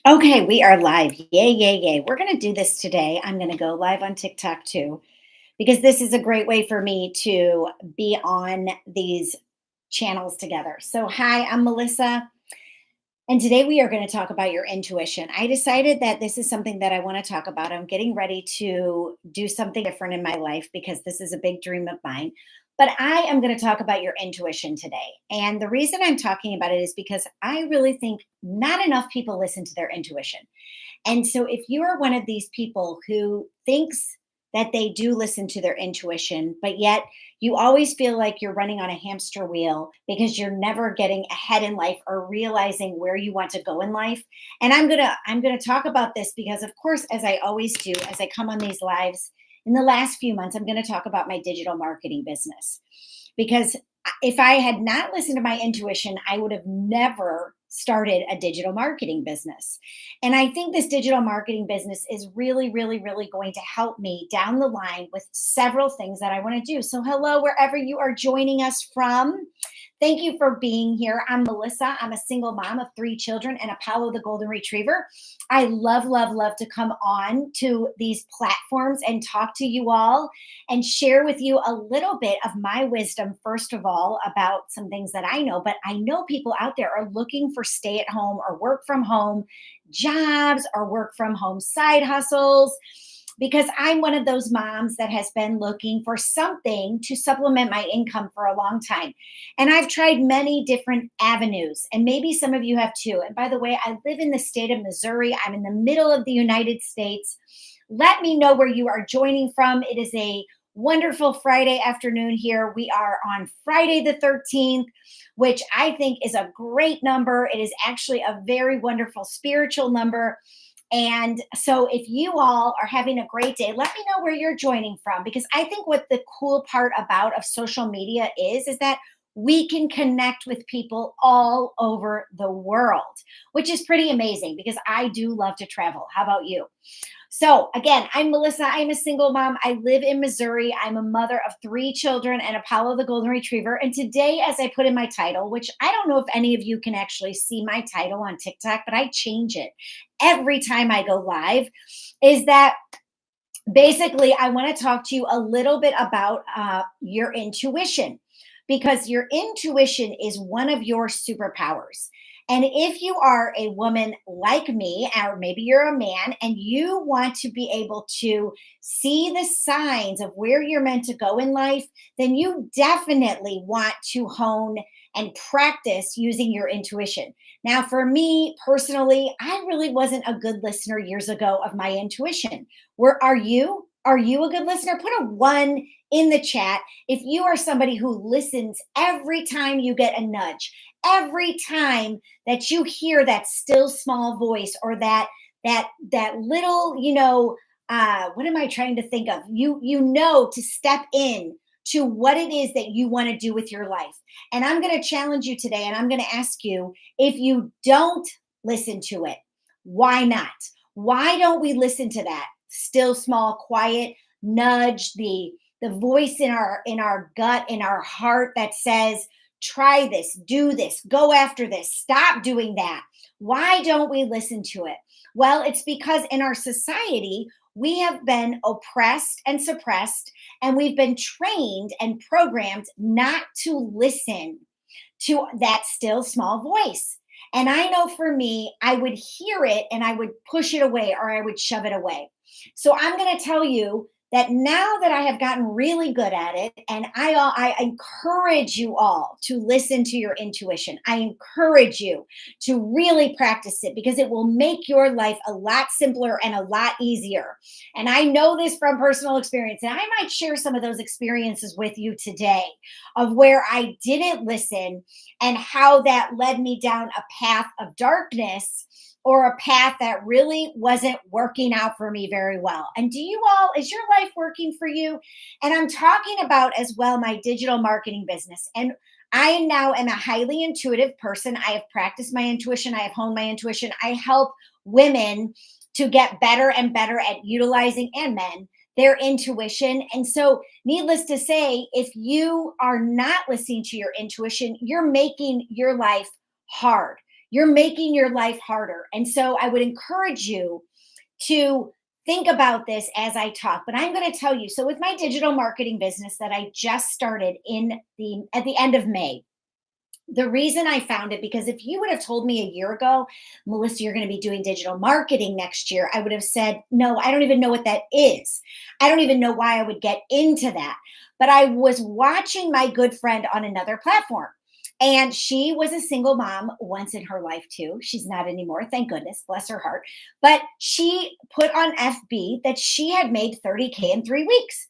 Okay, we are live. Yay, yay, yay. We're going to do this today. I'm going to go live on TikTok too, because this is a great way for me to be on these channels together. So, hi, I'm Melissa, and today we are going to talk about your intuition. I decided that this is something that I want to talk about. I'm getting ready to do something different in my life because this is a big dream of mine. But I am going to talk about your intuition today. And the reason I'm talking about it is because I really think not enough people listen to their intuition. And so, if you are one of these people who thinks that they do listen to their intuition, but yet you always feel like you're running on a hamster wheel because you're never getting ahead in life or realizing where you want to go in life. And I'm going to talk about this because, of course, as I always do, as I come on these lives in the last few months, I'm going to talk about my digital marketing business because if I had not listened to my intuition, I would have never started a digital marketing business. And I think this digital marketing business is really, really, really going to help me down the line with several things that I want to do. So, hello, wherever you are joining us from. Thank you for being here. I'm Melissa. I'm a single mom of three children and Apollo the Golden Retriever. I love, love, love to come on to these platforms and talk to you all and share with you a little bit of my wisdom, first of all, about some things that I know. But I know people out there are looking for stay at home or work from home jobs or work from home side hustles because I'm one of those moms that has been looking for something to supplement my income for a long time. And I've tried many different avenues, and maybe some of you have too. And by the way, I live in the state of Missouri. I'm in the middle of the United States. Let me know where you are joining from. It is a wonderful Friday afternoon here. We are on Friday the 13th, which I think is a great number. It is actually a very wonderful spiritual number. And so, if you all are having a great day, let me know where you're joining from because I think what the cool part about of social media is that we can connect with people all over the world, which is pretty amazing because I do love to travel. How about you? So, again, I'm Melissa. I'm a single mom. I live in Missouri. I'm a mother of three children and Apollo the Golden Retriever. And today, as I put in my title, which I don't know if any of you can actually see my title on TikTok, but I change it every time I go live, is that basically I want to talk to you a little bit about your intuition because your intuition is one of your superpowers. And if you are a woman like me, or maybe you're a man, and you want to be able to see the signs of where you're meant to go in life, then you definitely want to hone and practice using your intuition. Now, for me personally, I really wasn't a good listener years ago of my intuition. Where are you? Are you a good listener? Put a one in the chat if you are somebody who listens every time you get a nudge, every time that you hear that still small voice or that little, what am I trying to think of? You know to step in to what it is that you want to do with your life. And I'm going to challenge you today and I'm going to ask you if you don't listen to it, why not? Why don't we listen to that still small quiet nudge, the voice in our gut, in our heart that says, try this, do this, go after this, stop doing that? Why don't we listen to it? Well, it's because in our society, we have been oppressed and suppressed, and we've been trained and programmed not to listen to that still small voice. And I know for me, I would hear it and I would push it away or I would shove it away. So I'm going to tell you that now that I have gotten really good at it, and I encourage you all to listen to your intuition. I encourage you to really practice it because it will make your life a lot simpler and a lot easier. And I know this from personal experience, and I might share some of those experiences with you today of where I didn't listen and how that led me down a path of darkness or a path that really wasn't working out for me very well. And do you all, is your life working for you? And I'm talking about as well my digital marketing business. And I now am a highly intuitive person. I have practiced my intuition, I have honed my intuition. I help women to get better and better at utilizing, and men, their intuition. And so, needless to say, if you are not listening to your intuition, you're making your life hard. you're making your life harder. And so I would encourage you to think about this as I talk. But I'm going to tell you, so with my digital marketing business that I just started in the at the end of May, the reason I found it, because if you would have told me a year ago, Melissa, you're going to be doing digital marketing next year, I would have said, no, I don't even know what that is. I don't even know why I would get into that. But I was watching my good friend on another platform. And she was a single mom once in her life, too. She's not anymore, thank goodness, bless her heart. But she put on FB that she had made 30K in 3 weeks.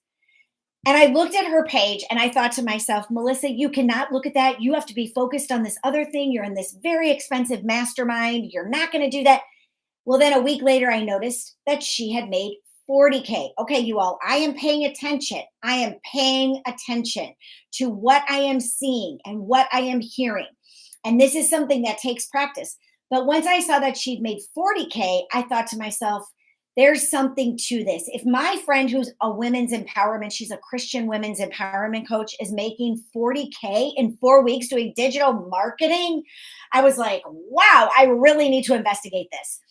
And I looked at her page and I thought to myself, Melissa, you cannot look at that. You have to be focused on this other thing. You're in this very expensive mastermind. You're not going to do that. Well, then a week later, I noticed that she had made 40K. Okay, you all, I am paying attention. I am paying attention to what I am seeing and what I am hearing. And this is something that takes practice. But once I saw that she'd made 40K, I thought to myself, there's something to this. If my friend who's a women's empowerment, she's a Christian women's empowerment coach, is making 40K in 4 weeks doing digital marketing, I was like, wow, I really need to investigate this.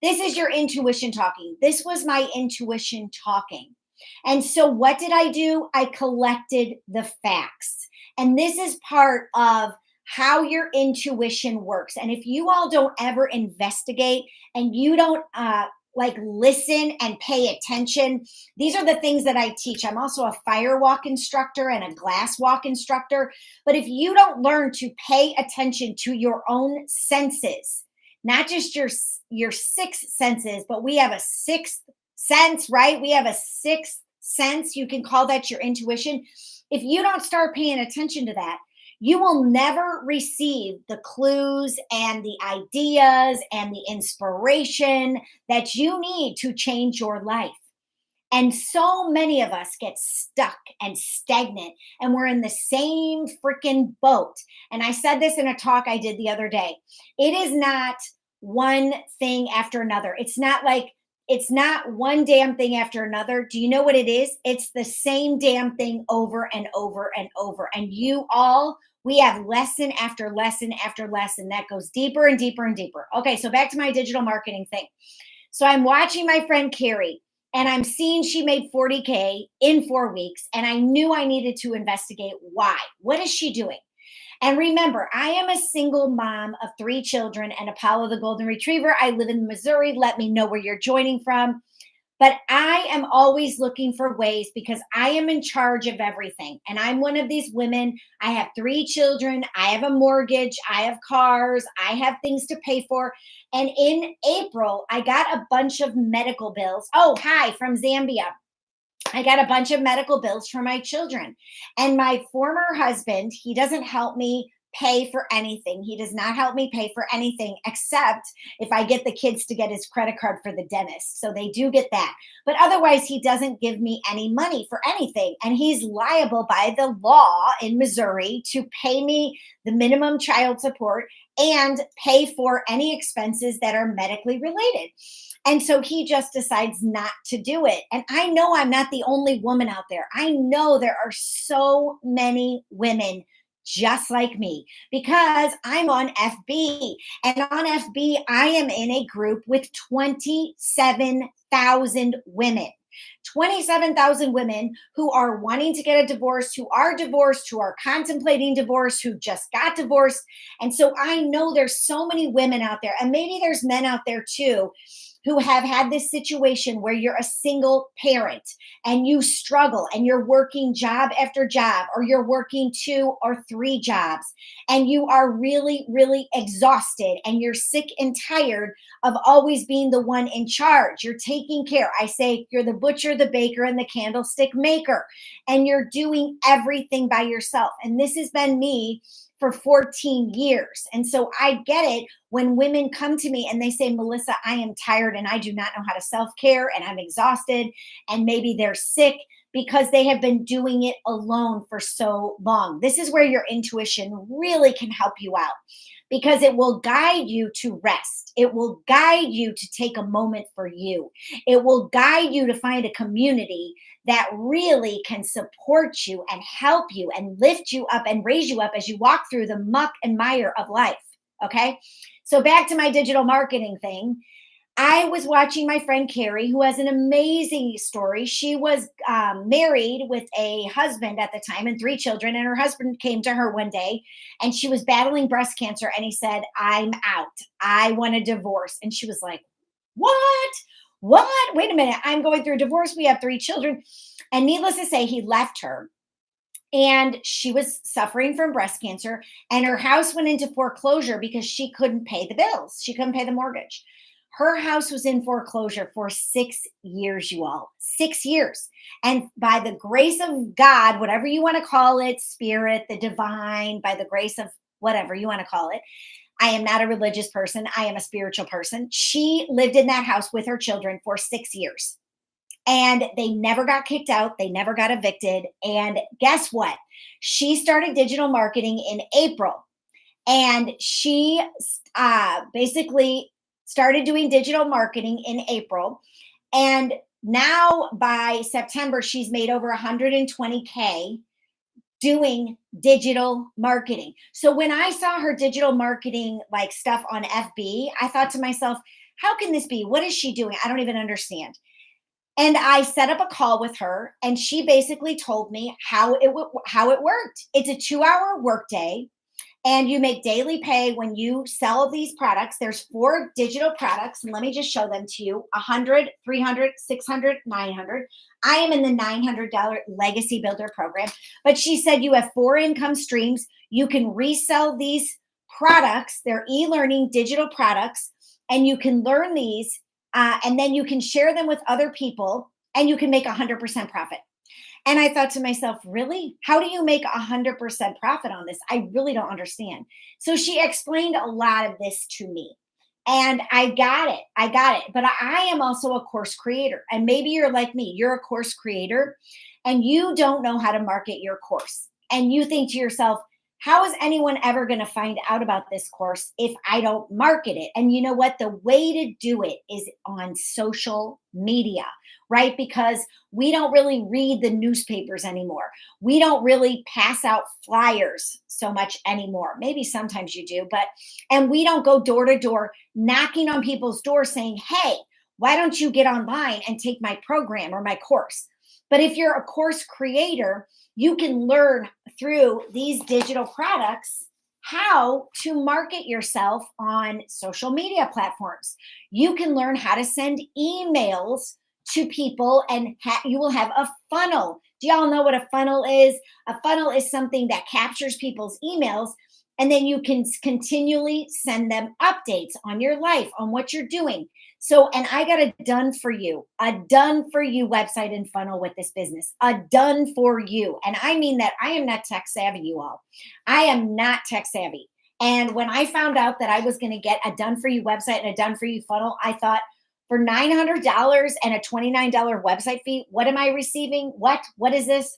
This is your intuition talking. This was my intuition talking. And so what did I do? I collected the facts. And this is part of how your intuition works. And if you all don't ever investigate and you don't like listen and pay attention, these are the things that I teach. I'm also a fire walk instructor and a glass walk instructor. But if you don't learn to pay attention to your own senses, not just your six senses, but we have a sixth sense, right? We have a sixth sense. You can call that your intuition. If you don't start paying attention to that, you will never receive the clues and the ideas and the inspiration that you need to change your life. And so many of us get stuck and stagnant, and we're in the same freaking boat. And I said this in a talk I did the other day. It is not one thing after another. It's not one damn thing after another. Do you know what it is? It's the same damn thing over and over and over. And you all, we have lesson after lesson after lesson that goes deeper and deeper and deeper. Okay, so back to my digital marketing thing. So I'm watching my friend Carrie, and I'm seeing she made 40K in 4 weeks. And I knew I needed to investigate why. What is she doing? And remember, I am a single mom of 3 children and Apollo the Golden Retriever. I live in Missouri. Let me know where you're joining from. But I am always looking for ways because I am in charge of everything. And I'm one of these women. I have 3 children. I have a mortgage. I have cars. I have things to pay for. And in April, I got a bunch of medical bills. Oh, hi from Zambia. I got a bunch of medical bills for my children. And my former husband, he doesn't help me pay for anything. He does not help me pay for anything except if I get the kids to get his credit card for the dentist. So they do get that. But otherwise, he doesn't give me any money for anything. And he's liable by the law in Missouri to pay me the minimum child support and pay for any expenses that are medically related. And so he just decides not to do it. And I know I'm not the only woman out there. I know there are so many women just like me because I'm on FB. And on FB, I am in a group with 27,000 women. 27,000 women who are wanting to get a divorce, who are divorced, who are contemplating divorce, who just got divorced. And so I know there's so many women out there, and maybe there's men out there too, who have had this situation where you're a single parent and you struggle and you're working job after job, or you're working 2 or 3 jobs, and you are really, really exhausted and you're sick and tired of always being the one in charge. You're taking care. I say you're the butcher, the baker, and the candlestick maker, and you're doing everything by yourself. And this has been me for 14 years. And so I get it when women come to me and they say, Melissa, I am tired and I do not know how to self-care and I'm exhausted. And maybe they're sick because they have been doing it alone for so long. This is where your intuition really can help you out, because it will guide you to rest. It will guide you to take a moment for you. It will guide you to find a community that really can support you and help you and lift you up and raise you up as you walk through the muck and mire of life. Okay. So back to my digital marketing thing. I was watching my friend Carrie, who has an amazing story. She was married with a husband at the time and three children. And her husband came to her one day and she was battling breast cancer. And he said, I'm out. I want a divorce. And she was like, what? What? Wait a minute. I'm going through a divorce. We have three children. And needless to say, he left her and she was suffering from breast cancer and her house went into foreclosure because she couldn't pay the bills. She couldn't pay the mortgage. Her house was in foreclosure for 6 years, you all. 6 years. And by the grace of God, whatever you want to call it, spirit, the divine, by the grace of whatever you want to call it, I am not a religious person. I am a spiritual person. She lived in that house with her children for 6 years and they never got kicked out. They never got evicted. And guess what? She started digital marketing in April and she basically started doing digital marketing in April. And now by September, she's made over 120K doing digital marketing. So when I saw her digital marketing like stuff on FB, I thought to myself, how can this be? What is she doing? I don't even understand. And I set up a call with her and she basically told me how it worked. It's a 2-hour workday and you make daily pay when you sell these products. There's four digital products and let me just show them to you. 100, 300, 600, 900. I am in the $900 legacy builder program, but she said you have four income streams. You can resell these products. They're e-learning digital products and you can learn these and then you can share them with other people and you can make 100% profit. And I thought to myself, really? How do you make 100% profit on this? I really don't understand. So she explained a lot of this to me. And I got it. I got it. But I am also a course creator. And maybe you're like me, you're a course creator and you don't know how to market your course. And you think to yourself, how is anyone ever going to find out about this course if I don't market it? And you know what? The way to do it is on social media, right? Because we don't really read the newspapers anymore. We don't really pass out flyers so much anymore. Maybe sometimes you do, and we don't go door to door knocking on people's doors saying, hey, why don't you get online and take my program or my course? But if you're a course creator, you can learn through these digital products how to market yourself on social media platforms. You can learn how to send emails to people and you will have a funnel. Do y'all know what a funnel is? A funnel is something that captures people's emails and then you can continually send them updates on your life, on what you're doing. So, and I got a done for you website and funnel with this business, a done for you. And I mean that I am not tech savvy, you all. I am not tech savvy. And when I found out that I was going to get a done for you website and a done for you funnel, I thought, for $900 and a $29 website fee, what am I receiving? What is this?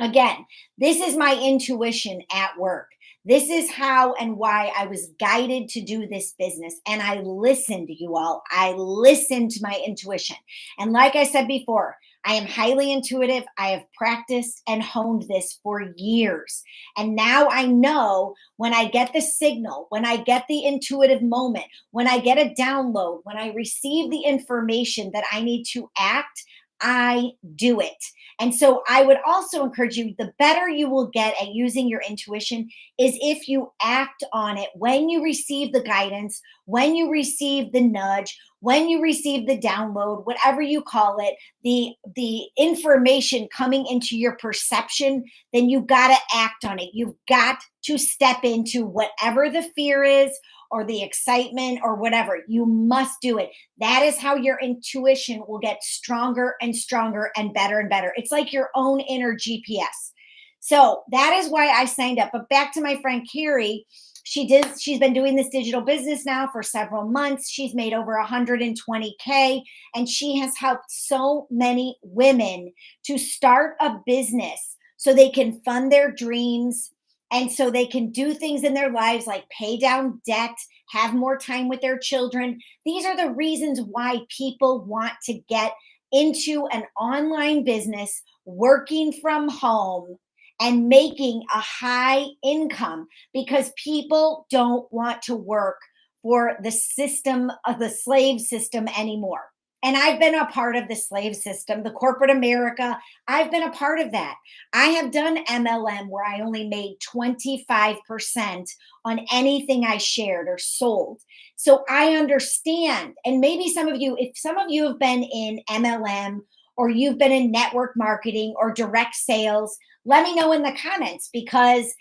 Again, this is my intuition at work. This is how and why I was guided to do this business. And I listened, you all. I listened to my intuition. And like I said before, I am highly intuitive. I have practiced and honed this for years. And now I know when I get the signal, when I get the intuitive moment, when I get a download, when I receive the information that I need to act, I do it. And so I would also encourage you, the better you will get at using your intuition is if you act on it when you receive the guidance, when you receive the nudge, when you receive the download, whatever you call it, the information coming into your perception, then you got to act on it. You've got to step into whatever the fear is or the excitement or whatever. You must do it. That is how your intuition will get stronger and stronger and better and better. It's like your own inner GPS. So that is why I signed up. But back to my friend Carrie, she's been doing this digital business now for several months. She's made over 120K and she has helped so many women to start a business so they can fund their dreams, and so they can do things in their lives like pay down debt, have more time with their children. These are the reasons why people want to get into an online business, working from home and making a high income, because people don't want to work for the system of the slave system anymore. And I've been a part of the slave system, the corporate America. I've been a part of that. I have done MLM where I only made 25% on anything I shared or sold. So I understand. And maybe some of you, if some of you have been in MLM or you've been in network marketing or direct sales, let me know in the comments because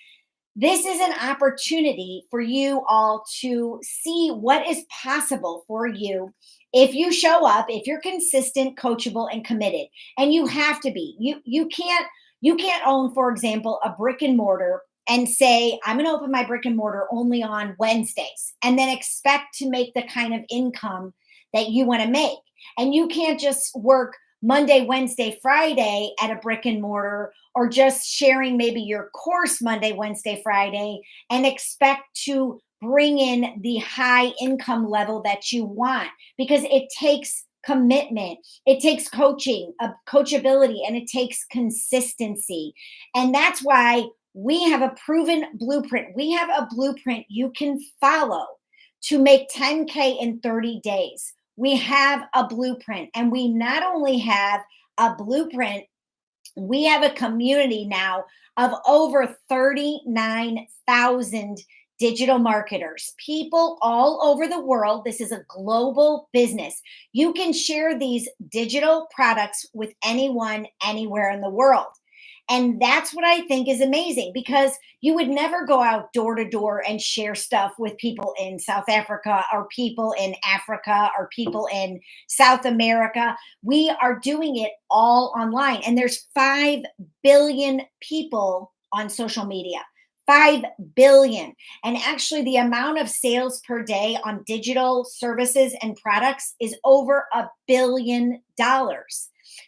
this is an opportunity for you all to see what is possible for you if you show up, if you're consistent, coachable, and committed. And you have to be. You can't own, for example, a brick and mortar and say, I'm going to open my brick and mortar only on Wednesdays and then expect to make the kind of income that you want to make. And you can't just work Monday, Wednesday, Friday at a brick and mortar or just sharing maybe your course Monday, Wednesday, Friday and expect to bring in the high income level that you want because it takes commitment, it takes coaching, coachability, and it takes consistency. And that's why we have a proven blueprint. We have a blueprint you can follow to make 10K in 30 days. We have a blueprint, and we not only have a blueprint, we have a community now of over 39,000 digital marketers, people all over the world. This is a global business. You can share these digital products with anyone, anywhere in the world. And that's what I think is amazing because you would never go out door to door and share stuff with people in South Africa or people in Africa or people in South America. We are doing it all online. And there's 5 billion people on social media. 5 billion. And actually, the amount of sales per day on digital services and products is over $1 billion.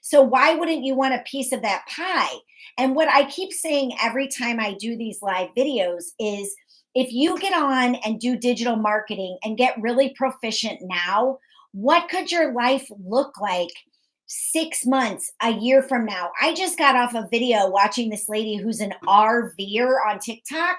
So, why wouldn't you want a piece of that pie? And what I keep saying every time I do these live videos is if you get on and do digital marketing and get really proficient now, what could your life look like 6 months, a year from now? I just got off a video watching this lady who's an RVer on TikTok.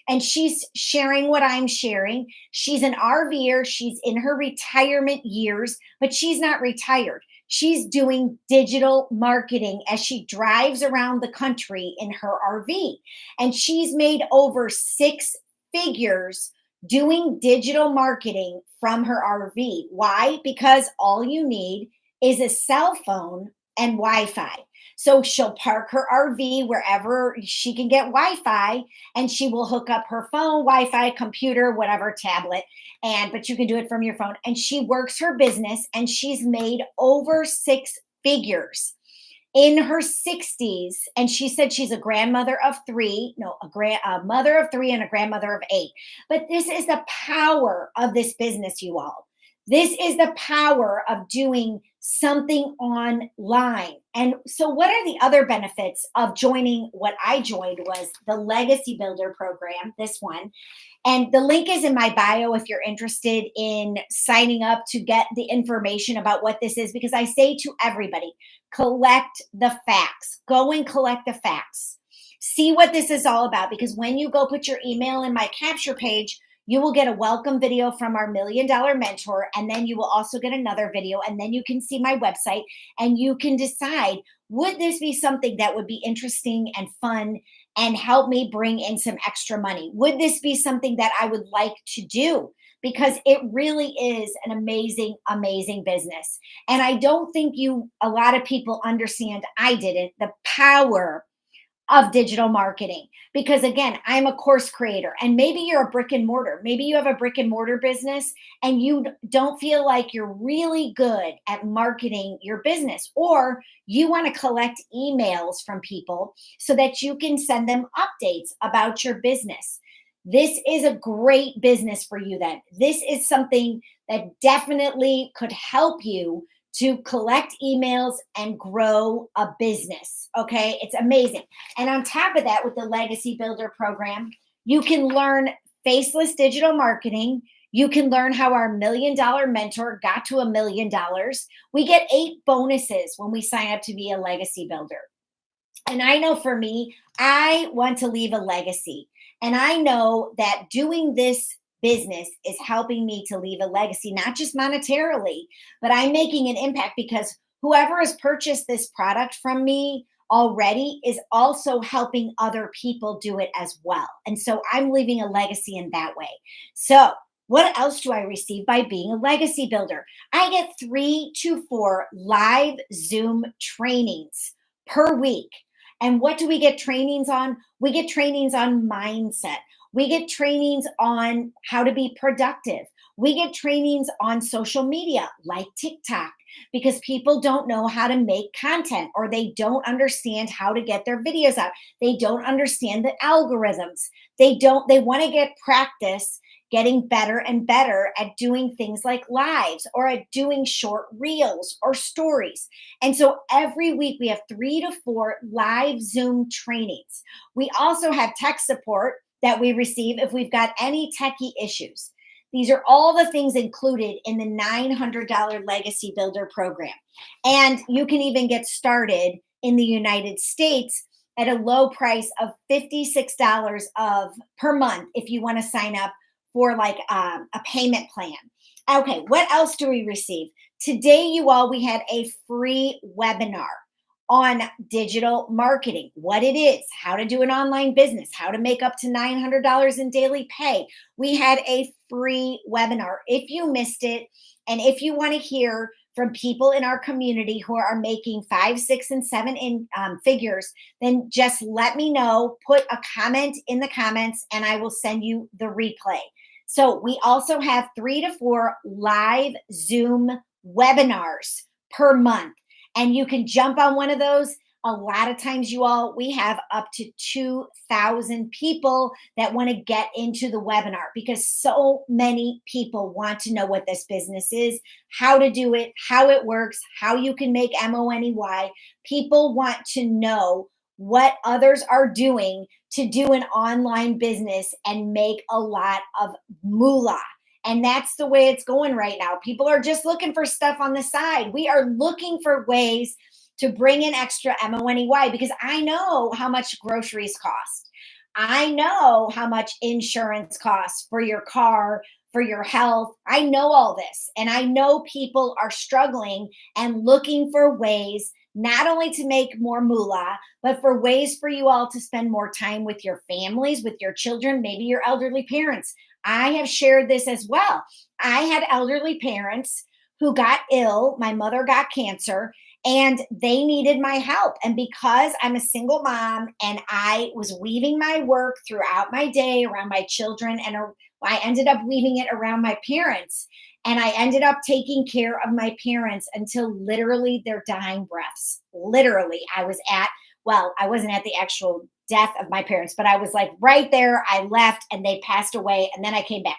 And she's sharing what I'm sharing. She's an RVer. She's in her retirement years, but she's not retired. She's doing digital marketing as she drives around the country in her RV. And she's made over 6 figures doing digital marketing from her RV. Why? Because all you need is a cell phone and Wi Fi. So she'll park her RV wherever she can get Wi Fi and she will hook up her phone, Wi Fi, computer, whatever, tablet. But you can do it from your phone. And she works her business and she's made over 6 figures in her 60s. And she said she's a grandmother of three, no, a mother of three and a grandmother of 8. But this is the power of this business, you all. This is the power of doing something online. And so what are the other benefits of joining what I joined was the Legacy Builder program, this one. And the link is in my bio if you're interested in signing up to get the information about what this is, because I say to everybody, collect the facts. Go and collect the facts. See what this is all about, because when you go put your email in my capture page, you will get a welcome video from our $1 Million Mentor, and then you will also get another video, and then you can see my website, and you can decide, would this be something that would be interesting and fun and help me bring in some extra money? Would this be something that I would like to do? Because it really is an amazing, amazing business. And I don't think a lot of people understand, I didn't, the power of digital marketing. Because again, I'm a course creator, and maybe you're a brick and mortar. Maybe you have a brick and mortar business and you don't feel like you're really good at marketing your business, or you want to collect emails from people so that you can send them updates about your business. This is a great business for you then. This is something that definitely could help you to collect emails and grow a business. Okay, it's amazing. And on top of that, with the Legacy Builder program, you can learn faceless digital marketing. You can learn how our $1 Million Mentor got to $1 million. We get 8 bonuses when we sign up to be a Legacy Builder. And I know for me, I want to leave a legacy. And I know that doing this business is helping me to leave a legacy, not just monetarily, but I'm making an impact because whoever has purchased this product from me already is also helping other people do it as well. And so I'm leaving a legacy in that way. So, what else do I receive by being a legacy builder? I get 3 to 4 live Zoom trainings per week. And what do we get trainings on? We get trainings on mindset. We get trainings on how to be productive. We get trainings on social media like TikTok because people don't know how to make content or they don't understand how to get their videos out. They don't understand the algorithms. They want to get practice getting better and better at doing things like lives or at doing short reels or stories. And so every week we have 3 to 4 live Zoom trainings. We also have tech support that we receive if we've got any techie issues. These are all the things included in the $900 Legacy Builder program. And you can even get started in the United States at a low price of $56 per month if you want to sign up for like a payment plan. Okay, what else do we receive? Today, you all, we had a free webinar on digital marketing, what it is, how to do an online business, how to make up to $900 in daily pay. We had a free webinar. If you missed it, and if you want to hear from people in our community who are making 5, 6, and 7 figures, then just let me know. Put a comment in the comments, and I will send you the replay. So we also have 3 to 4 live Zoom webinars per month. And you can jump on one of those. A lot of times, you all, we have up to 2,000 people that want to get into the webinar because so many people want to know what this business is, how to do it, how it works, how you can make money. People want to know what others are doing to do an online business and make a lot of moolah. And that's the way it's going right now. People are just looking for stuff on the side. We are looking for ways to bring in extra money because I know how much groceries cost. I know how much insurance costs for your car, for your health. I know all this. And I know people are struggling and looking for ways not only to make more moolah, but for ways for you all to spend more time with your families, with your children, maybe your elderly parents. I have shared this as well. I had elderly parents who got ill. My mother got cancer and they needed my help. And because I'm a single mom and I was weaving my work throughout my day around my children, and I ended up weaving it around my parents. And I ended up taking care of my parents until literally their dying breaths. Literally, I wasn't at the actual death of my parents, but I was like right there. I left and they passed away and then I came back.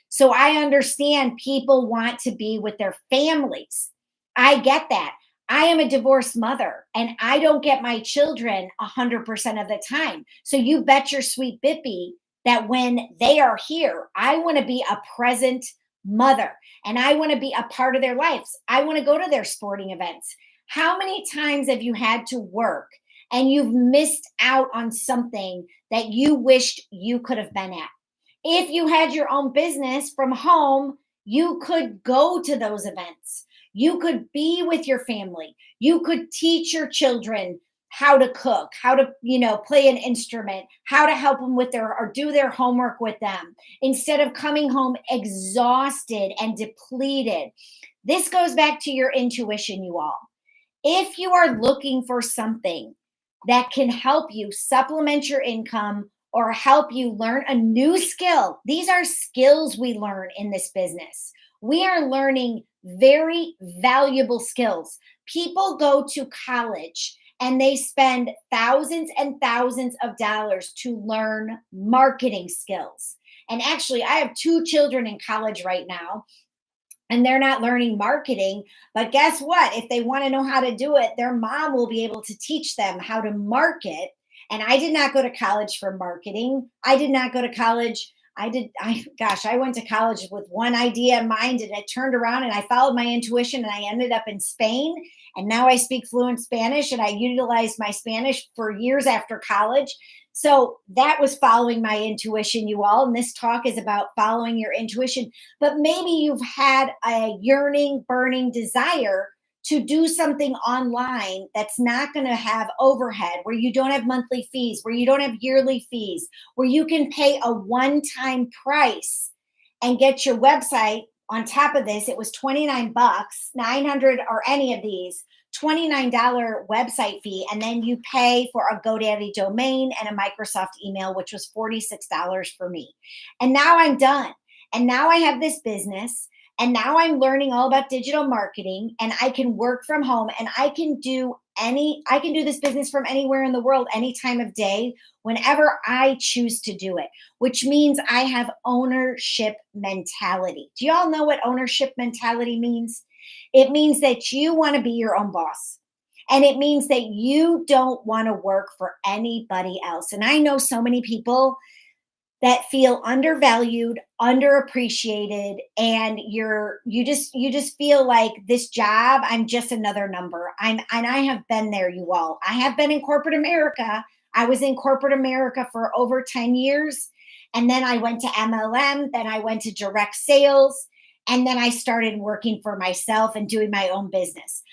So I understand people want to be with their families. I get that. I am a divorced mother and I don't get my children 100% of the time. So you bet your sweet Bippy that when they are here, I want to be a present mother and I want to be a part of their lives. I want to go to their sporting events. How many times have you had to work and you've missed out on something that you wished you could have been at? If you had your own business from home, you could go to those events. You could be with your family. You could teach your children how to cook, how to, play an instrument, how to help them with or do their homework with them instead of coming home exhausted and depleted. This goes back to your intuition, you all. If you are looking for something that can help you supplement your income or help you learn a new skill, these are skills we learn in this business. We are learning very valuable skills. People go to college and they spend thousands and thousands of dollars to learn marketing skills. And actually, I have 2 children in college right now, and they're not learning marketing. But guess what? If they want to know how to do it, their mom will be able to teach them how to market. And I did not go to college for marketing. I did not go to college. I went to college with one idea in mind and I turned around and I followed my intuition and I ended up in Spain. And now I speak fluent Spanish and I utilized my Spanish for years after college. So that was following my intuition, you all. And this talk is about following your intuition. But maybe you've had a yearning, burning desire to do something online that's not going to have overhead, where you don't have monthly fees, where you don't have yearly fees, where you can pay a one time price and get your website on top of this. It was 29 bucks, 900 or any of these. $29 website fee, and then you pay for a GoDaddy domain and a Microsoft email, which was $46 for me. And now I'm done. And now I have this business. And now I'm learning all about digital marketing and I can work from home and I can do this business from anywhere in the world, any time of day, whenever I choose to do it, which means I have ownership mentality. Do y'all know what ownership mentality means? It means that you want to be your own boss. And it means that you don't want to work for anybody else. And I know so many people that feel undervalued, underappreciated, and you just feel like this job, I'm just another number. And I have been there, you all. I have been in corporate America. I was in corporate America for over 10 years. And then I went to MLM, then I went to direct sales, and then I started working for myself and doing my own business.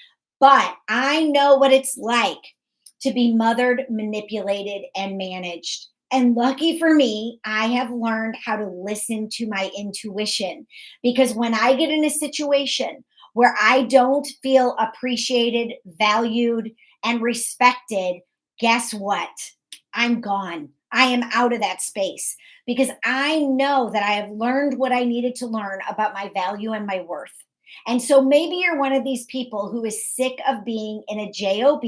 But I know what it's like to be mothered, manipulated, and managed. And lucky for me, I have learned how to listen to my intuition because when I get in a situation where I don't feel appreciated, valued, and respected, guess what? I'm gone. I am out of that space because I know that I have learned what I needed to learn about my value and my worth. And so maybe you're one of these people who is sick of being in a job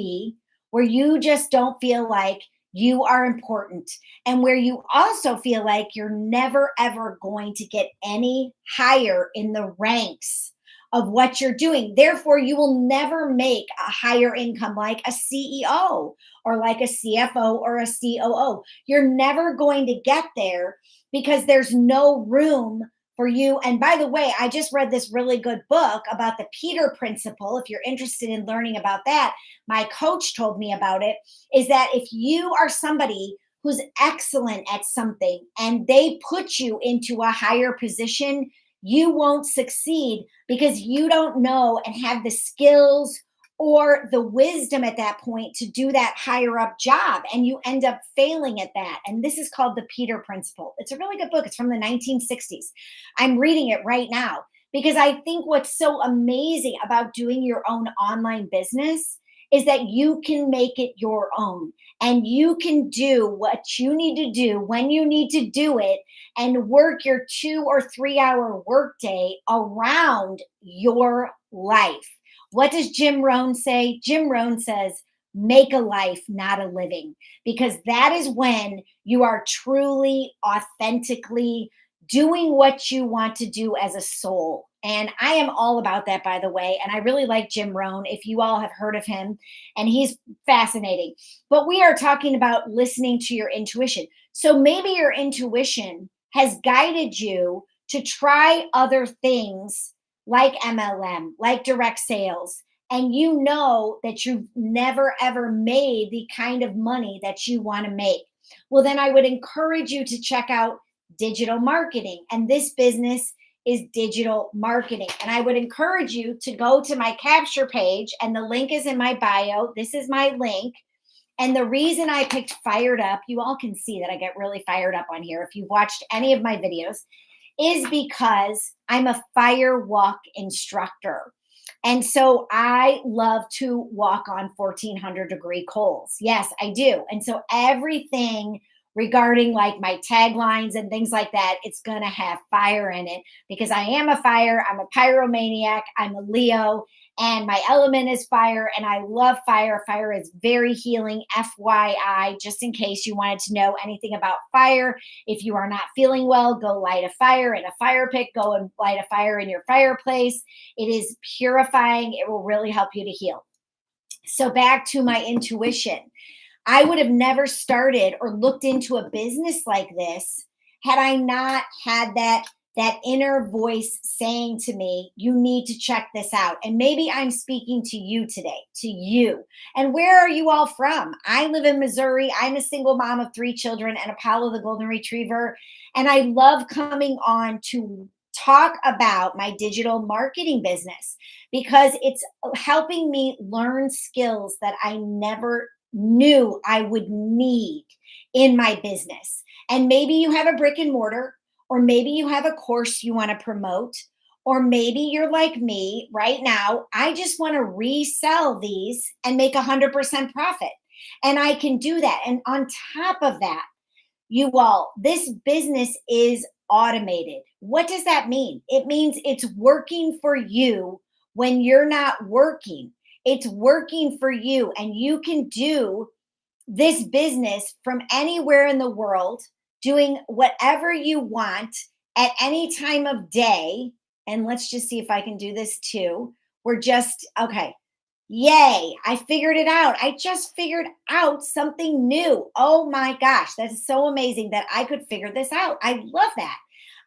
where you just don't feel like you are important and where you also feel like you're never ever going to get any higher in the ranks of what you're doing. Therefore, you will never make a higher income like a CEO or like a CFO or a COO. You're never going to get there because there's no room for you. And by the way, I just read this really good book about the Peter Principle. If you're interested in learning about that, my coach told me about it. Is that if you are somebody who's excellent at something and they put you into a higher position, you won't succeed because you don't know and have the skills or the wisdom at that point to do that higher up job. And you end up failing at that. And this is called the Peter Principle. It's a really good book. It's from the 1960s. I'm reading it right now because I think what's so amazing about doing your own online business is that you can make it your own and you can do what you need to do when you need to do it and work your 2 or 3 hour workday around your life. What does Jim Rohn say? Jim Rohn says, make a life, not a living, because that is when you are truly, authentically doing what you want to do as a soul. And I am all about that, by the way. And I really like Jim Rohn, if you all have heard of him, and he's fascinating. But we are talking about listening to your intuition. So maybe your intuition has guided you to try other things like MLM, like direct sales, and you know that you've never ever made the kind of money that you want to make. Well, then I would encourage you to check out digital marketing. And this business is digital marketing. And I would encourage you to go to my capture page, and the link is in my bio. This is my link. And the reason I picked Fired Up, you all can see that I get really fired up on here if you've watched any of my videos, is because I'm a fire walk instructor. And so I love to walk on 1400-degree coals. Yes, I do. And so everything regarding like my taglines and things like that, it's going to have fire in it because I am a fire. I'm a pyromaniac. I'm a Leo and my element is fire and I love fire. Fire is very healing. FYI, just in case you wanted to know anything about fire. If you are not feeling well, go light a fire in a fire pit. Go and light a fire in your fireplace. It is purifying. It will really help you to heal. So back to my intuition. I would have never started or looked into a business like this had I not had that inner voice saying to me, you need to check this out. And maybe I'm speaking to you today, to you. And where are you all from? I live in Missouri. I'm a single mom of 3 children and Apollo the golden retriever. And I love coming on to talk about my digital marketing business because it's helping me learn skills that I never knew I would need in my business. And maybe you have a brick and mortar, or maybe you have a course you want to promote, or maybe you're like me right now. I just want to resell these and make 100% profit. And I can do that. And on top of that, you all, this business is automated. What does that mean? It means it's working for you when you're not working. It's working for you, and you can do this business from anywhere in the world, doing whatever you want at any time of day. And let's just see if I can do this too. Okay. Yay, I figured it out. I just figured out something new. Oh my gosh, that is so amazing that I could figure this out. I love that.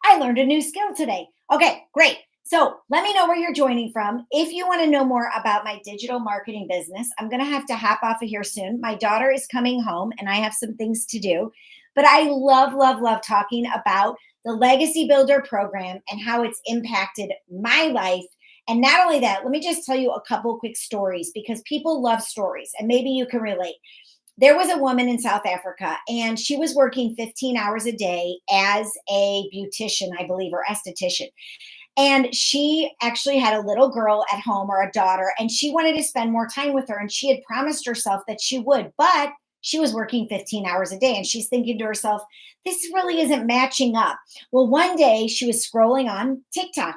I learned a new skill today. Okay, great. So let me know where you're joining from. If you want to know more about my digital marketing business, I'm going to have to hop off of here soon. My daughter is coming home and I have some things to do. But I love, love, love talking about the Legacy Builder program and how it's impacted my life. And not only that, let me just tell you a couple quick stories because people love stories and maybe you can relate. There was a woman in South Africa and she was working 15 hours a day as a beautician, I believe, or esthetician. And she actually had a little girl at home, or a daughter, and she wanted to spend more time with her. And she had promised herself that she would, but she was working 15 hours a day. And she's thinking to herself, this really isn't matching up. Well, one day she was scrolling on TikTok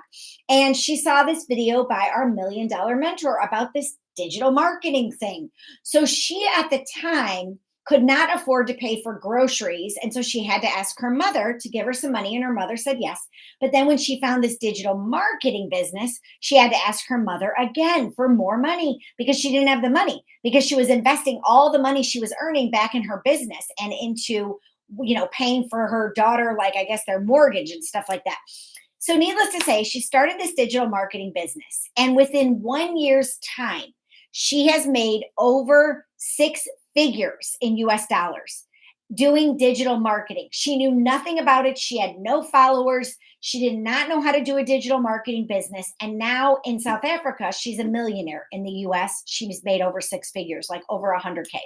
and she saw this video by our $1 million mentor about this digital marketing thing. So she, at the time, could not afford to pay for groceries. And so she had to ask her mother to give her some money. And her mother said yes. But then when she found this digital marketing business, she had to ask her mother again for more money because she didn't have the money, because she was investing all the money she was earning back in her business and into, paying for her daughter, like I guess their mortgage and stuff like that. So needless to say, she started this digital marketing business. And within 1 year's time, she has made over 6 figures in US dollars doing digital marketing. She knew nothing about it. She had no followers. She did not know how to do a digital marketing business. And now in South Africa, she's a millionaire. In the US, she's made over 6 figures, like over 100K.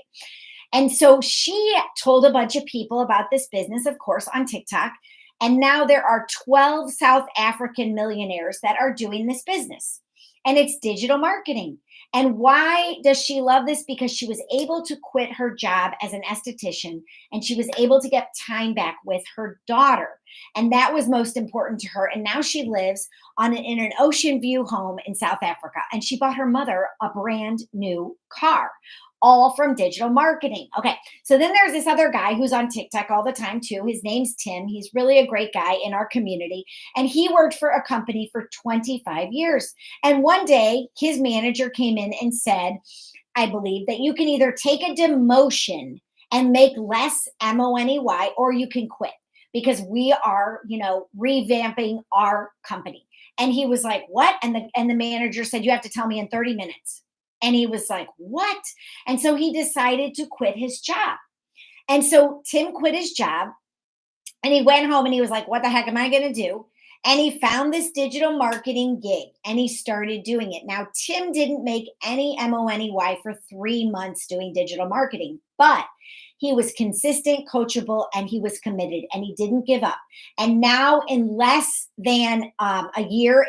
And so she told a bunch of people about this business, of course, on TikTok. And now there are 12 South African millionaires that are doing this business. And it's digital marketing. And why does she love this? Because she was able to quit her job as an esthetician and she was able to get time back with her daughter. And that was most important to her. And now she lives in an ocean view home in South Africa. And she bought her mother a brand new car, all from digital marketing. Okay. So then there's this other guy who's on TikTok all the time too. His name's Tim. He's really a great guy in our community. And he worked for a company for 25 years. And one day his manager came in and said, I believe that you can either take a demotion and make less money, or you can quit because we are, revamping our company. And he was like, what? And the manager said, you have to tell me in 30 minutes. And he was like, what? And so he decided to quit his job. And so Tim quit his job and he went home and he was like, what the heck am I going to do? And he found this digital marketing gig and he started doing it. Now, Tim didn't make any money for 3 months doing digital marketing, but he was consistent, coachable, and he was committed and he didn't give up. And now in less than a year,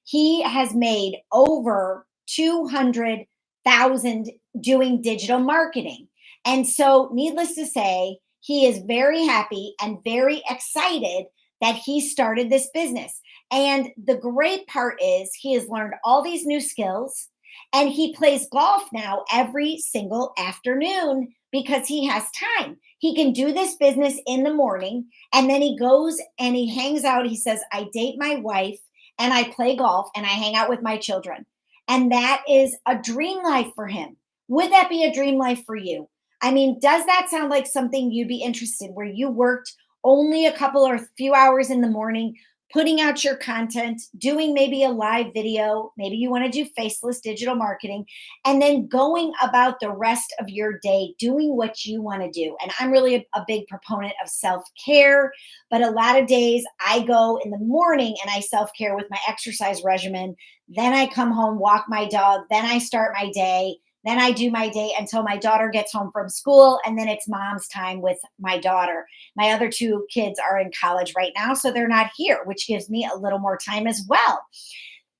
he has made over 200,000 doing digital marketing. And so needless to say, he is very happy and very excited that he started this business. And the great part is he has learned all these new skills and he plays golf now every single afternoon because he has time. He can do this business in the morning and then he goes and he hangs out. He says, I date my wife and I play golf and I hang out with my children. And that is a dream life for him. Would that be a dream life for you? I mean, does that sound like something you'd be interested where you worked only a couple or few hours in the morning, putting out your content, doing maybe a live video, maybe you want to do faceless digital marketing, and then going about the rest of your day doing what you want to do. And I'm really a big proponent of self-care, but a lot of days I go in the morning and I self-care with my exercise regimen. Then I come home, walk my dog, then I start my day. Then I do my day until my daughter gets home from school, and then it's mom's time with my daughter. My other two kids are in college right now, so they're not here, which gives me a little more time as well.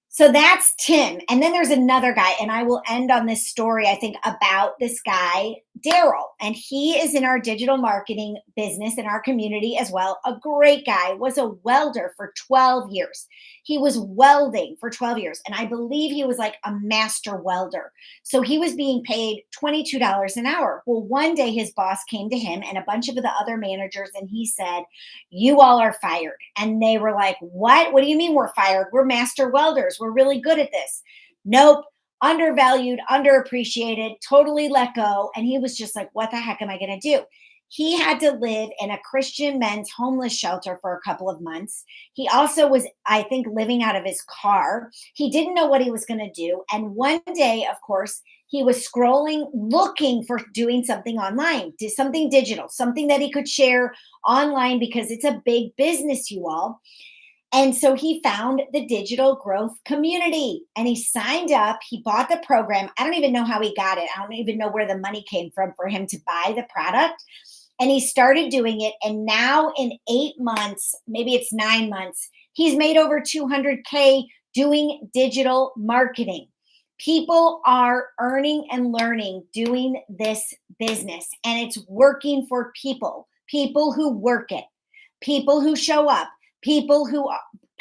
So that's Tim. And then there's another guy, and I will end on this story, I think, about this guy, Daryl. And he is in our digital marketing business in our community as well. A great guy, was a welder for 12 years. He was welding for 12 years. And I believe he was like a master welder. So he was being paid $22 an hour. Well, one day his boss came to him and a bunch of the other managers, and he said, "You all are fired." And they were like, "What? What do you mean we're fired? We're master welders. We're really good at this." Nope. Undervalued, underappreciated, totally let go. And he was just like, "What the heck am I going to do?" He had to live in a Christian men's homeless shelter for a couple of months. He also was, I think, living out of his car. He didn't know what he was going to do. And one day, of course, he was scrolling, looking for doing something online, something digital, something that he could share online because it's a big business, you all. And so he found the digital growth community and he signed up. He bought the program. I don't even know how he got it. I don't even know where the money came from for him to buy the product. And he started doing it. And now in 8 months, maybe it's 9 months, he's made over 200K doing digital marketing. People are earning and learning doing this business, and it's working for people who work it, people who show up, people who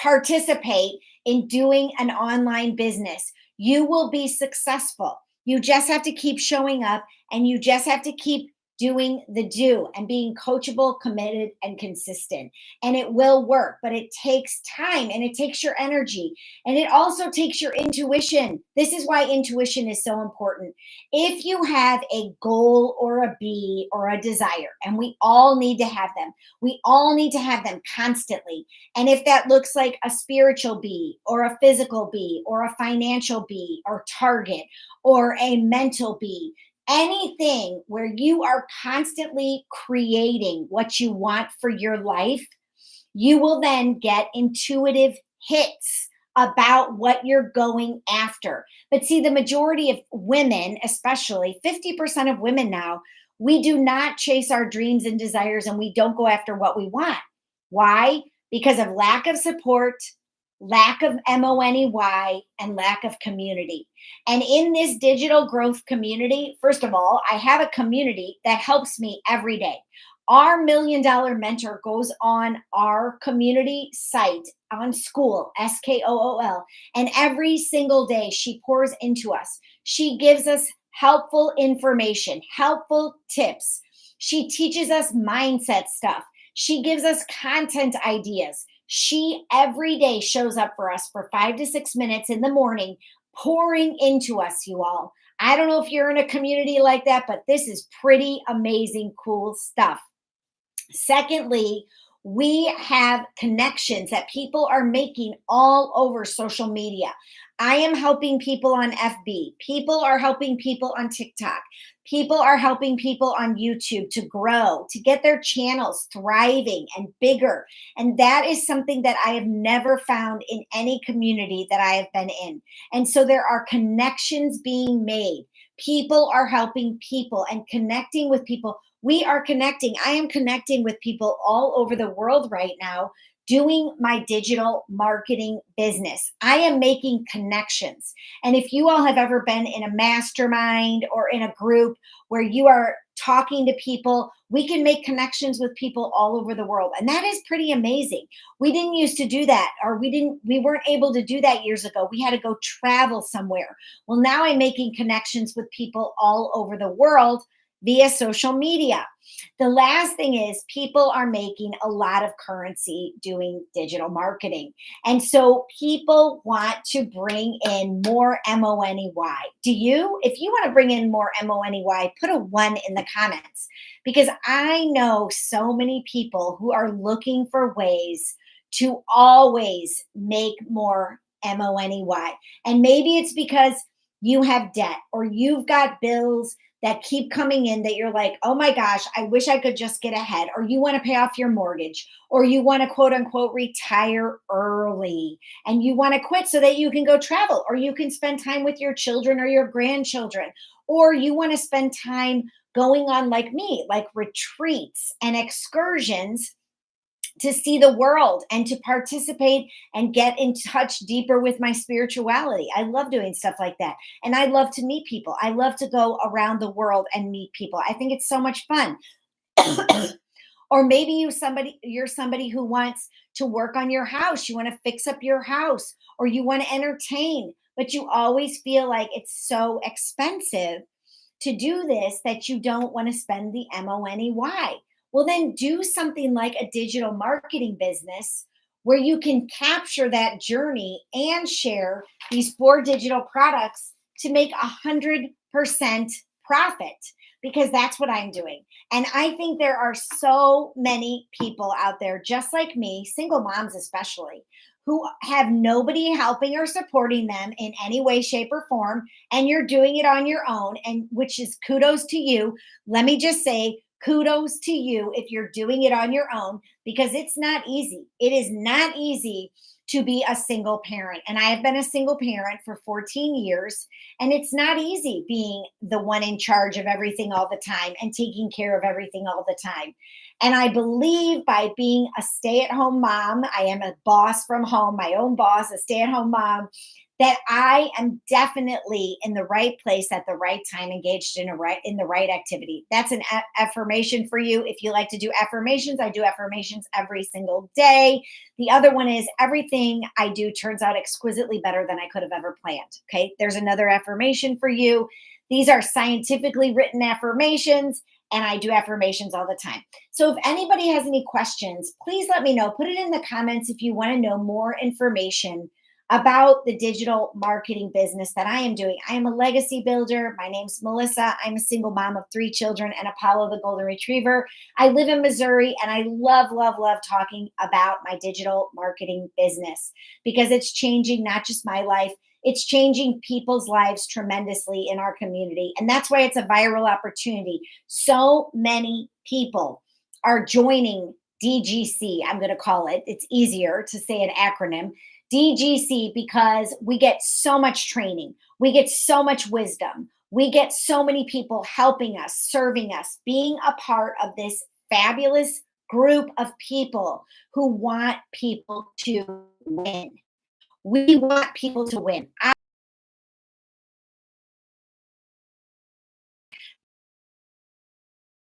participate in doing an online business. You will be successful. You just have to keep showing up, and you just have to keep doing the do and being coachable, committed, and consistent. And it will work, but it takes time and it takes your energy and it also takes your intuition. This is why intuition is so important. If you have a goal or a bee or a desire, and we all need to have them, we all need to have them constantly. And if that looks like a spiritual bee or a physical bee or a financial bee or target or a mental bee, anything where you are constantly creating what you want for your life, you will then get intuitive hits about what you're going after. But see, the majority of women, especially 50% of women now, we do not chase our dreams and desires and we don't go after what we want. Why? Because of lack of support, lack of money, and lack of community. And in this digital growth community, first of all, I have a community that helps me every day. Our $1 Million Mentor goes on our community site on Skool, Skool, and every single day she pours into us. She gives us helpful information, helpful tips. She teaches us mindset stuff. She gives us content ideas. She every day shows up for us for 5 to 6 minutes in the morning, pouring into us, you all. I don't know if you're in a community like that, but this is pretty amazing, cool stuff. Secondly, we have connections that people are making all over social media. I am helping people on FB. People are helping people on TikTok. People are helping people on YouTube to grow, to get their channels thriving and bigger. And that is something that I have never found in any community that I have been in. And so there are connections being made. People are helping people and connecting with people. We are connecting. I am connecting with people all over the world right now doing my digital marketing business. I am making connections. And if you all have ever been in a mastermind or in a group where you are talking to people, we can make connections with people all over the world. And that is pretty amazing. We didn't used to do that, or we weren't able to do that years ago. We had to go travel somewhere. Well, now I'm making connections with people all over the world via social media. The last thing is people are making a lot of currency doing digital marketing. And so people want to bring in more money. Do you? If you want to bring in more money, put a one in the comments because I know so many people who are looking for ways to always make more money. And maybe it's because you have debt or you've got bills that keep coming in that you're like, oh my gosh, I wish I could just get ahead, or you want to pay off your mortgage, or you want to quote unquote retire early and you want to quit so that you can go travel, or you can spend time with your children or your grandchildren, or you want to spend time going on, like me, like retreats and excursions to see the world and to participate and get in touch deeper with my spirituality. I love doing stuff like that. And I love to meet people. I love to go around the world and meet people. I think it's so much fun. Or maybe you're somebody who wants to work on your house. You want to fix up your house or you want to entertain, but you always feel like it's so expensive to do this that you don't want to spend the money. Well, then do something like a digital marketing business where you can capture that journey and share these four digital products to make 100% profit, because that's what I'm doing. And I think there are so many people out there just like me, single moms especially, who have nobody helping or supporting them in any way, shape, or form. And you're doing it on your own, and which is kudos to you. Let me just say, kudos to you if you're doing it on your own, because it's not easy. It is not easy to be a single parent. And I have been a single parent for 14 years, and it's not easy being the one in charge of everything all the time and taking care of everything all the time. And I believe by being a stay at home mom, I am a boss from home, my own boss, a stay at home mom, that I am definitely in the right place at the right time, engaged in the right activity. That's an affirmation for you. If you like to do affirmations, I do affirmations every single day. The other one is everything I do turns out exquisitely better than I could have ever planned. Okay, there's another affirmation for you. These are scientifically written affirmations, and I do affirmations all the time. So if anybody has any questions, please let me know. Put it in the comments if you want to know more information about the digital marketing business that I am doing. I am a legacy builder. My name's Melissa. I'm a single mom of 3 children and Apollo the golden retriever. I live in Missouri, and I love, love, love talking about my digital marketing business because it's changing not just my life, it's changing people's lives tremendously in our community. And that's why it's a viral opportunity. So many people are joining DGC, I'm going to call it. It's easier to say an acronym. DGC, because we get so much training, we get so much wisdom, we get so many people helping us, serving us, being a part of this fabulous group of people who want people to win. We want people to win. I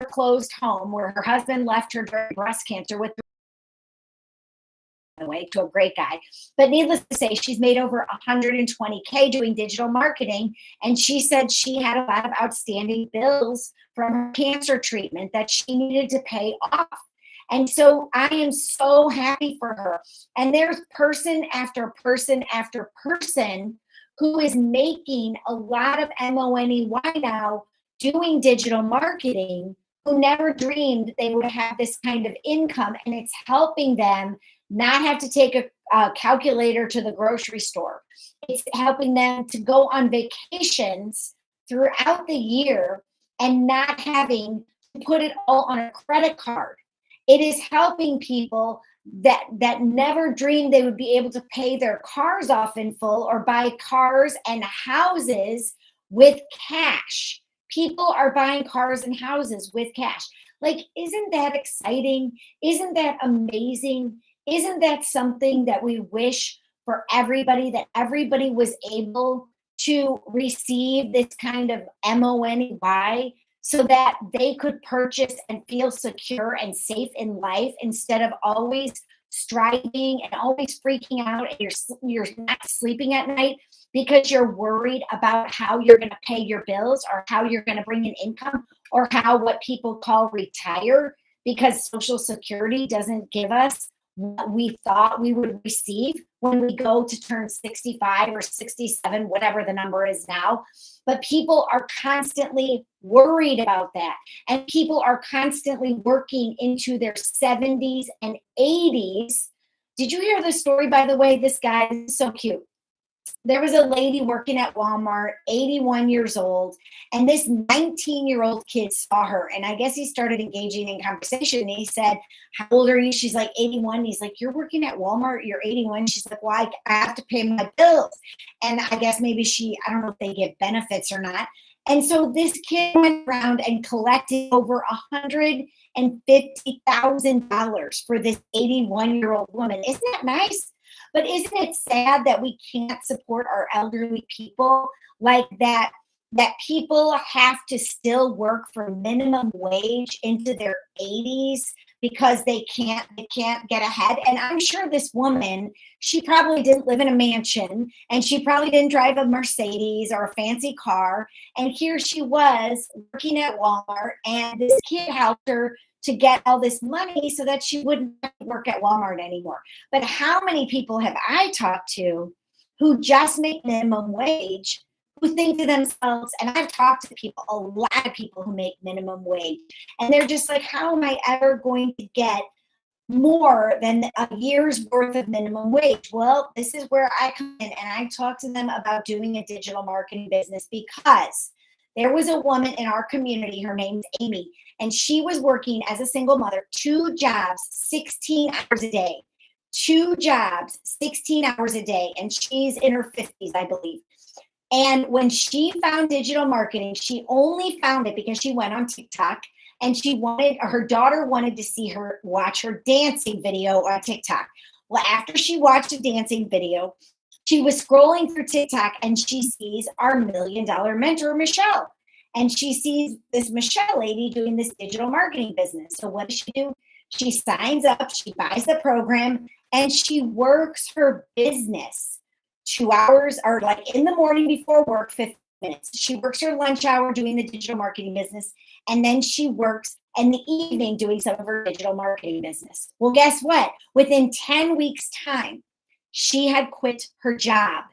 closed home where her husband left her during breast cancer with the way to a great guy. But needless to say, she's made over 120K doing digital marketing. And she said she had a lot of outstanding bills from her cancer treatment that she needed to pay off. And so I am so happy for her. And there's person after person after person who is making a lot of money now doing digital marketing, who never dreamed they would have this kind of income. And it's helping them not have to take a calculator to the grocery store. It's helping them to go on vacations throughout the year and not having to put it all on a credit card. It is helping people that never dreamed they would be able to pay their cars off in full or buy cars and houses with cash. People are buying cars and houses with cash. Like, isn't that exciting? Isn't that amazing? Isn't that something that we wish for everybody, that everybody was able to receive this kind of money so that they could purchase and feel secure and safe in life instead of always striving and always freaking out and you're not sleeping at night because you're worried about how you're going to pay your bills or how you're going to bring in income or how what people call retire, because Social Security doesn't give us what we thought we would receive when we go to turn 65 or 67, whatever the number is now. But people are constantly worried about that. And people are constantly working into their 70s and 80s. Did you hear the story, by the way? This guy is so cute. There was a lady working at Walmart, 81 years old, and this 19-year-old kid saw her. And I guess he started engaging in conversation. And he said, "How old are you?" She's like, 81. He's like, "You're working at Walmart, you're 81." She's like, "Well, I have to pay my bills." And I guess maybe I don't know if they give benefits or not. And so this kid went around and collected over $150,000 for this 81-year-old woman. Isn't that nice? But isn't it sad that we can't support our elderly people like that? That people have to still work for minimum wage into their 80s because they can't get ahead. And I'm sure this woman, she probably didn't live in a mansion and she probably didn't drive a Mercedes or a fancy car. And here she was working at Walmart, and this kid helped her to get all this money so that she wouldn't have to work at Walmart anymore. But how many people have I talked to who just make minimum wage, who think to themselves, and I've talked to people, a lot of people who make minimum wage, and they're just like, how am I ever going to get more than a year's worth of minimum wage? Well, this is where I come in and I talk to them about doing a digital marketing business, because there was a woman in our community, her name's Amy, and she was working as a single mother, 2 jobs, 16 hours a day. 2 jobs, 16 hours a day. And she's in her 50s, I believe. And when she found digital marketing, she only found it because she went on TikTok, and her daughter wanted to see her watch her dancing video on TikTok. Well, after she watched a dancing video, she was scrolling through TikTok and she sees our $1 million mentor, Michelle. And she sees this Michelle lady doing this digital marketing business. So what does she do? She signs up, she buys the program, and she works her business 2 hours, or like in the morning before work, 15 minutes. She works her lunch hour doing the digital marketing business. And then she works in the evening doing some of her digital marketing business. Well, guess what? Within 10 weeks' time, she had quit her job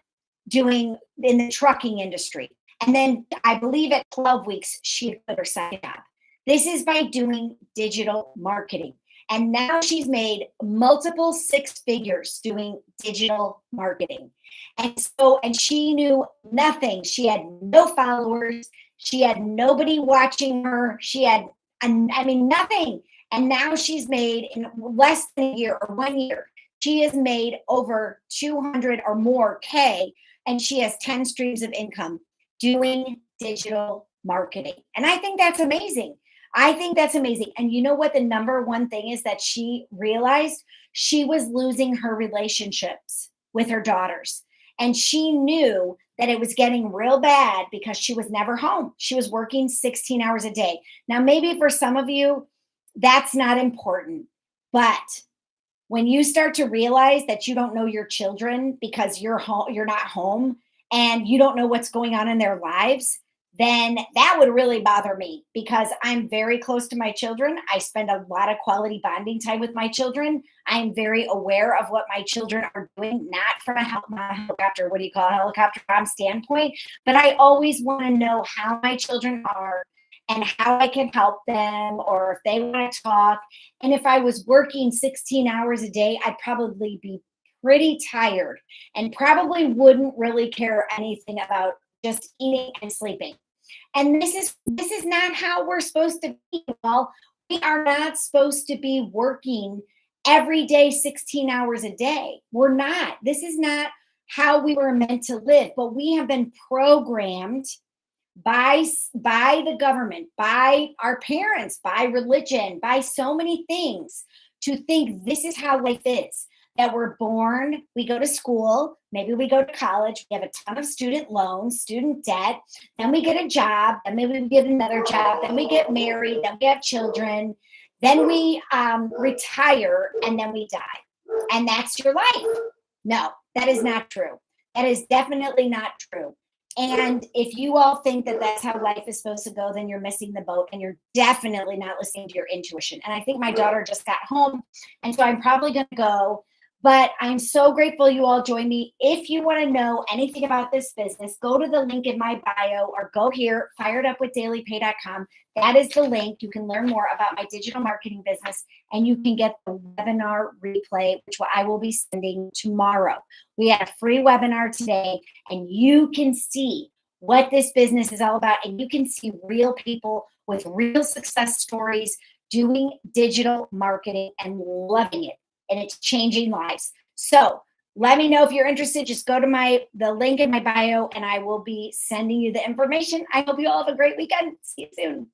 doing in the trucking industry. And then I believe at 12 weeks, she had quit her second job. This is by doing digital marketing. And now she's made multiple 6 figures doing digital marketing. And she knew nothing. She had no followers. She had nobody watching her. She had, I mean, nothing. And now she's made, in less than a year or 1 year, she has made over 200 or more K, and she has 10 streams of income doing digital marketing. And I think that's amazing. I think that's amazing. And you know what the number one thing is that she realized? She was losing her relationships with her daughters. And she knew that it was getting real bad because she was never home. She was working 16 hours a day. Now, maybe for some of you, that's not important. But when you start to realize that you don't know your children because you're not home, and you don't know what's going on in their lives, then that would really bother me, because I'm very close to my children. I spend a lot of quality bonding time with my children. I'm very aware of what my children are doing, not from a helicopter, what do you call a helicopter mom standpoint, but I always want to know how my children are and how I can help them, or if they want to talk. And if I was working 16 hours a day, I'd probably be pretty tired and probably wouldn't really care anything about just eating and sleeping. And this is not how we're supposed to be. Well, we are not supposed to be working every day 16 hours a day. We're not. This is not how we were meant to live, but we have been programmed by the government, by our parents, by religion, by so many things, to think this is how life is. That we're born, we go to school, maybe we go to college, we have a ton of student loans, student debt, then we get a job, then maybe we get another job, then we get married, then we have children, then we retire, and then we die. And that's your life. No, that is not true. That is definitely not true. And if you all think that that's how life is supposed to go, then you're missing the boat and you're definitely not listening to your intuition. And I think my daughter just got home. And so I'm probably going to go. But I'm so grateful you all joined me. If you want to know anything about this business, go to the link in my bio or go here, firedupwithdailypay.com. That is the link. You can learn more about my digital marketing business and you can get the webinar replay, which I will be sending tomorrow. We had a free webinar today and you can see what this business is all about. And you can see real people with real success stories doing digital marketing and loving it. And it's changing lives. So let me know if you're interested. Just go to the link in my bio and I will be sending you the information. I hope you all have a great weekend. See you soon.